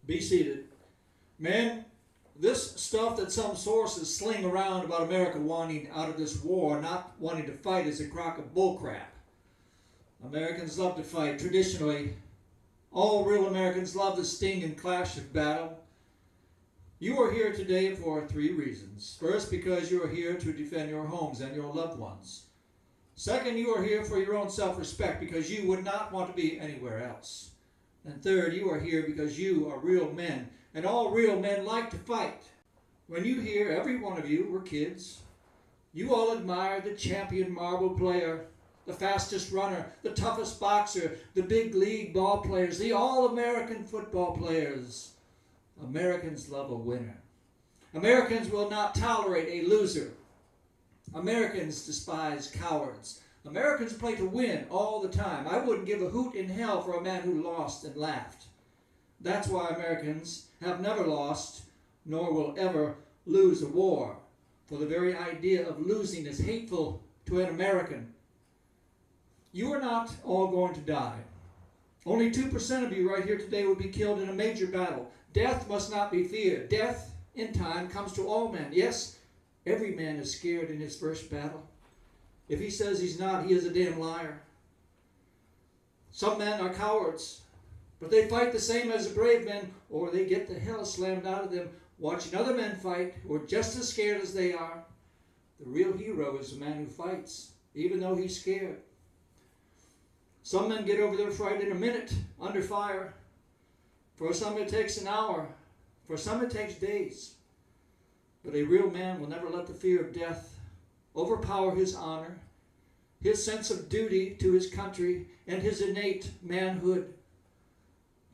Be seated. Men, this stuff that some sources sling around about America wanting out of this war, not wanting to fight, is a crock of bullcrap. Americans love to fight. Traditionally, all real Americans love the sting and clash of battle. You are here today for 3 reasons. First, because you are here to defend your homes and your loved ones. Second, you are here for your own self-respect because you would not want to be anywhere else. And third, you are here because you are real men, and all real men like to fight. When you hear every one of you were kids, you all admired the champion marble player, the fastest runner, the toughest boxer, the big league ball players, the all-American football players. Americans love a winner. Americans will not tolerate a loser. Americans despise cowards. Americans play to win all the time. I wouldn't give a hoot in hell for a man who lost and laughed. That's why Americans have never lost, nor will ever lose a war. For the very idea of losing is hateful to an American. You are not all going to die. Only 2% of you right here today will be killed in a major battle. Death must not be feared. Death, in time, comes to all men. Yes, every man is scared in his first battle. If he says he's not, he is a damn liar. Some men are cowards, but they fight the same as the brave men, or they get the hell slammed out of them watching other men fight who are just as scared as they are. The real hero is the man who fights, even though he's scared. Some men get over their fright in a minute, under fire. For some it takes an hour. For some it takes days. But a real man will never let the fear of death overpower his honor, his sense of duty to his country, and his innate manhood.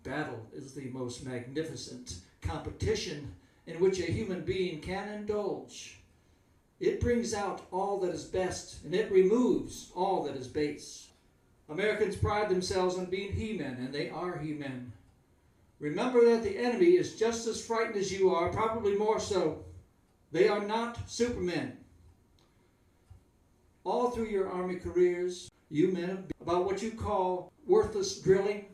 Battle is the most magnificent competition in which a human being can indulge. It brings out all that is best, and it removes all that is base. Americans pride themselves on being he-men, and they are he-men. Remember that the enemy is just as frightened as you are, probably more so. They are not supermen. All through your Army careers, you men have been about what you call worthless drilling.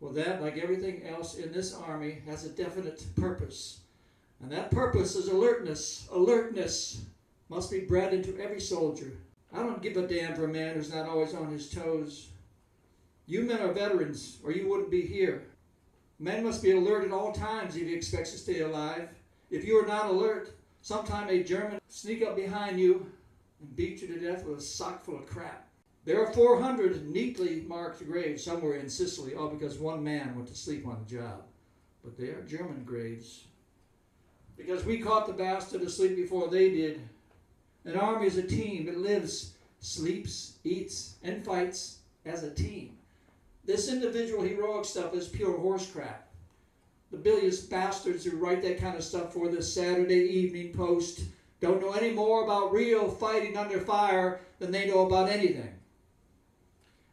Well, that, like everything else in this Army, has a definite purpose. And that purpose is alertness. Alertness must be bred into every soldier. I don't give a damn for a man who's not always on his toes. You men are veterans, or you wouldn't be here. Men must be alert at all times if he expects to stay alive. If you are not alert, sometime a German will sneak up behind you and beat you to death with a sock full of crap. There are 400 neatly marked graves somewhere in Sicily, all because one man went to sleep on the job. But they are German graves. Because we caught the bastard asleep before they did. An army is a team. It lives, sleeps, eats, and fights as a team. This individual heroic stuff is pure horse crap. The bilious bastards who write that kind of stuff for the Saturday Evening Post don't know any more about real fighting under fire than they know about anything.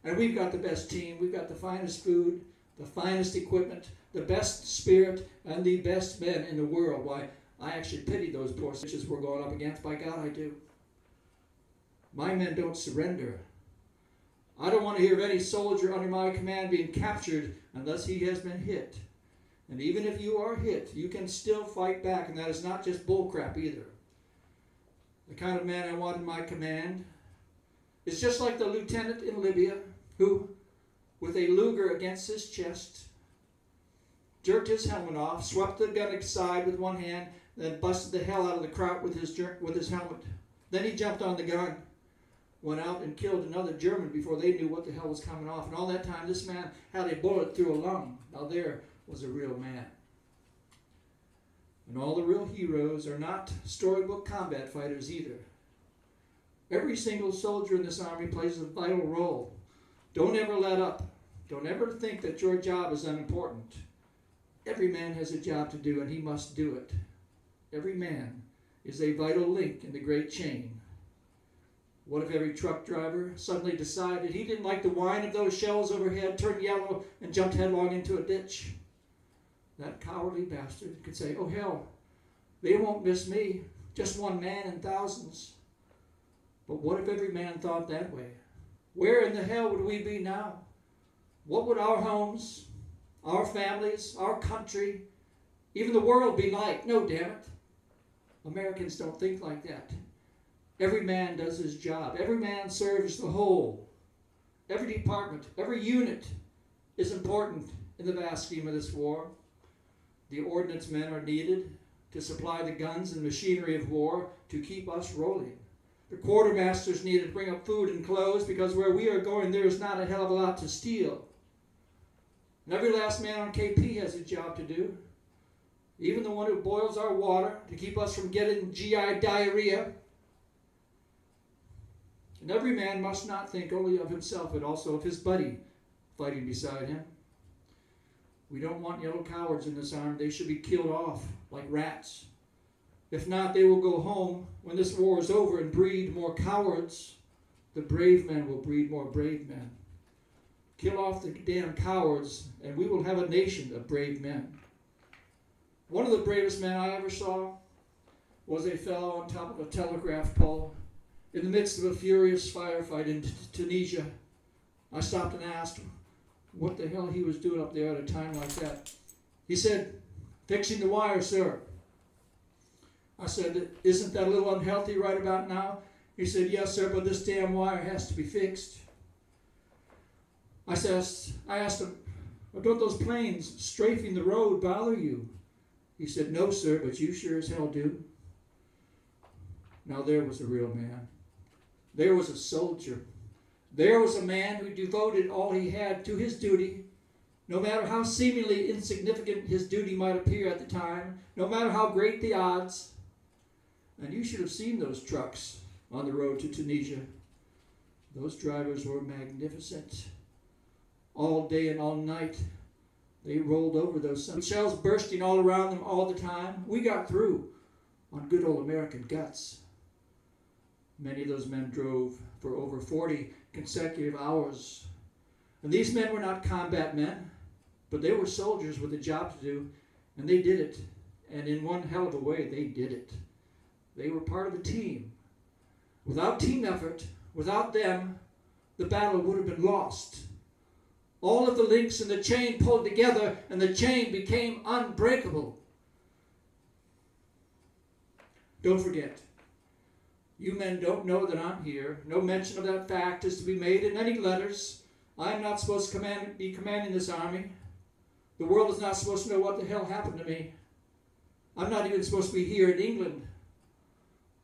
And we've got the best team. We've got the finest food, the finest equipment, the best spirit, and the best men in the world. Why, I actually pity those poor bitches we're going up against. By God, I do. My men don't surrender. I don't want to hear of any soldier under my command being captured unless he has been hit. And even if you are hit, you can still fight back, and that is not just bullcrap either. The kind of man I want in my command is just like the lieutenant in Libya who, with a Luger against his chest, jerked his helmet off, swept the gun aside with one hand, then busted the hell out of the crowd with his helmet. Then he jumped on the gun, went out and killed another German before they knew what the hell was coming off. And all that time, this man had a bullet through a lung. Now there was a real man. And all the real heroes are not storybook combat fighters either. Every single soldier in this army plays a vital role. Don't ever let up. Don't ever think that your job is unimportant. Every man has a job to do, and he must do it. Every man is a vital link in the great chain. What if every truck driver suddenly decided he didn't like the whine of those shells overhead, turned yellow, and jumped headlong into a ditch? That cowardly bastard could say, oh hell, they won't miss me, just one man in thousands. But what if every man thought that way? Where in the hell would we be now? What would our homes, our families, our country, even the world be like. No, damn it. Americans don't think like that. Every man does his job. Every man serves the whole. Every department, every unit is important in the vast scheme of this war. The ordnance men are needed to supply the guns and machinery of war to keep us rolling. The quartermasters needed to bring up food and clothes because where we are going there is not a hell of a lot to steal. And every last man on KP has a job to do. Even the one who boils our water to keep us from getting GI diarrhea. And every man must not think only of himself, but also of his buddy fighting beside him. We don't want yellow cowards in this army. They should be killed off like rats. If not, they will go home when this war is over and breed more cowards. The brave men will breed more brave men. Kill off the damn cowards, and we will have a nation of brave men. One of the bravest men I ever saw was a fellow on top of a telegraph pole in the midst of a furious firefight in Tunisia. I stopped and asked what the hell he was doing up there at a time like that. He said, "Fixing the wire, sir." I said, "Isn't that a little unhealthy right about now?" He said, "Yes, sir, but this damn wire has to be fixed." I asked him, "Well, don't those planes strafing the road bother you?" He said, "No, sir, but you sure as hell do." Now there was a real man. There was a soldier. There was a man who devoted all he had to his duty, no matter how seemingly insignificant his duty might appear at the time, no matter how great the odds. And you should have seen those trucks on the road to Tunisia. Those drivers were magnificent. All day and all night, they rolled over those shells bursting all around them all the time. We got through on good old American guts. Many of those men drove for over 40 consecutive hours. And these men were not combat men, but they were soldiers with a job to do, and they did it. And in one hell of a way, they did it. They were part of a team. Without team effort, without them, the battle would have been lost. All of the links in the chain pulled together, and the chain became unbreakable. Don't forget, you men don't know that I'm here. No mention of that fact is to be made in any letters. I am not supposed to be commanding this army. The world is not supposed to know what the hell happened to me. I'm not even supposed to be here in England.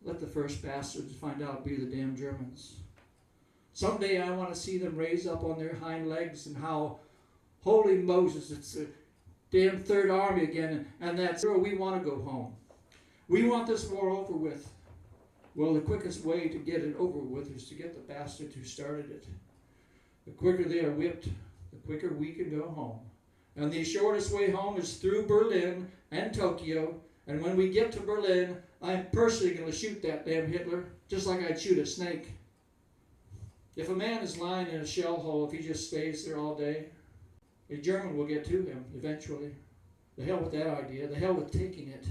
Let the first bastards find out be the damn Germans. Someday I want to see them raise up on their hind legs and howl, "Holy Moses, it's the damn Third Army again, and that's where we want to go home. We want this war over with." Well, the quickest way to get it over with is to get the bastards who started it. The quicker they are whipped, the quicker we can go home. And the shortest way home is through Berlin and Tokyo. And when we get to Berlin, I'm personally going to shoot that damn Hitler, just like I'd shoot a snake. If a man is lying in a shell hole, if he just stays there all day, a German will get to him eventually. The hell with that idea. The hell with taking it.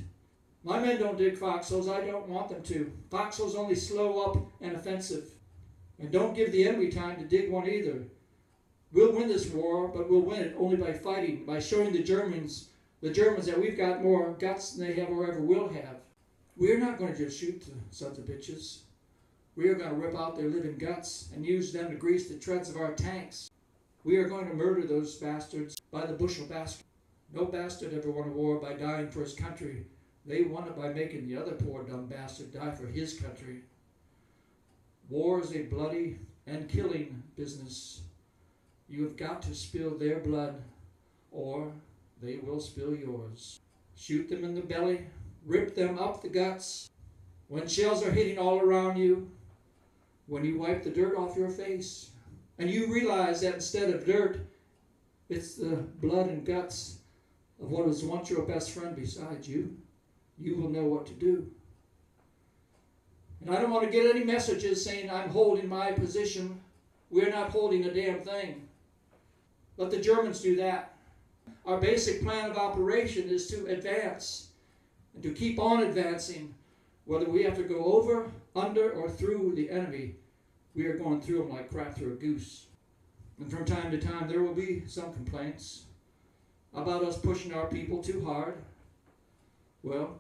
My men don't dig foxholes. I don't want them to. Foxholes only slow up an offensive. And don't give the enemy time to dig one either. We'll win this war, but we'll win it only by fighting, by showing the Germans that we've got more guts than they have or ever will have. We're not going to just shoot the sons of bitches. We are going to rip out their living guts and use them to grease the treads of our tanks. We are going to murder those bastards by the bushel basket. No bastard ever won a war by dying for his country. They won it by making the other poor dumb bastard die for his country. War is a bloody and killing business. You have got to spill their blood, or they will spill yours. Shoot them in the belly, rip them up the guts. When shells are hitting all around you, when you wipe the dirt off your face, and you realize that instead of dirt, it's the blood and guts of what was once your best friend beside you, you will know what to do. And I don't want to get any messages saying I'm holding my position. We're not holding a damn thing. Let the Germans do that. Our basic plan of operation is to advance and to keep on advancing. Whether we have to go over, under, or through the enemy, we are going through them like crap through a goose. And from time to time there will be some complaints. about us pushing our people too hard. Well,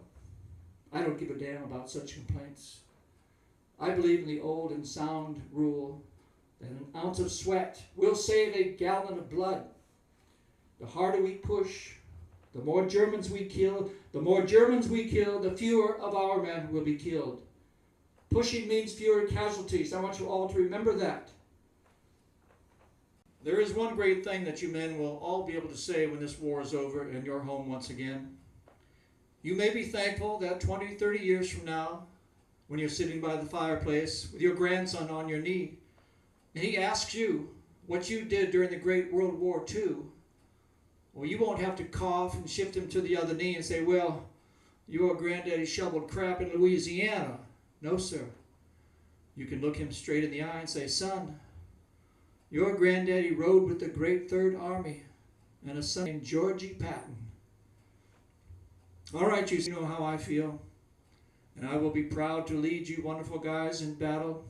I don't give a damn about such complaints. I believe in the old and sound rule that an ounce of sweat will save a gallon of blood. The harder we push, the more Germans we kill. The more Germans we kill, the fewer of our men will be killed. Pushing means fewer casualties. I want you all to remember that. There is one great thing that you men will all be able to say when this war is over and you're home once again. You may be thankful that 20, 30 years from now, when you're sitting by the fireplace with your grandson on your knee, and he asks you what you did during the Great World War II, well, you won't have to cough and shift him to the other knee and say, well, your granddaddy shoveled crap in Louisiana. No, sir. You can look him straight in the eye and say, son, your granddaddy rode with the Great Third Army and a son named Georgie Patton. All right, you know how I feel. And I will be proud to lead you wonderful guys in battle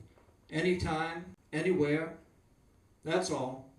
anytime, anywhere. That's all.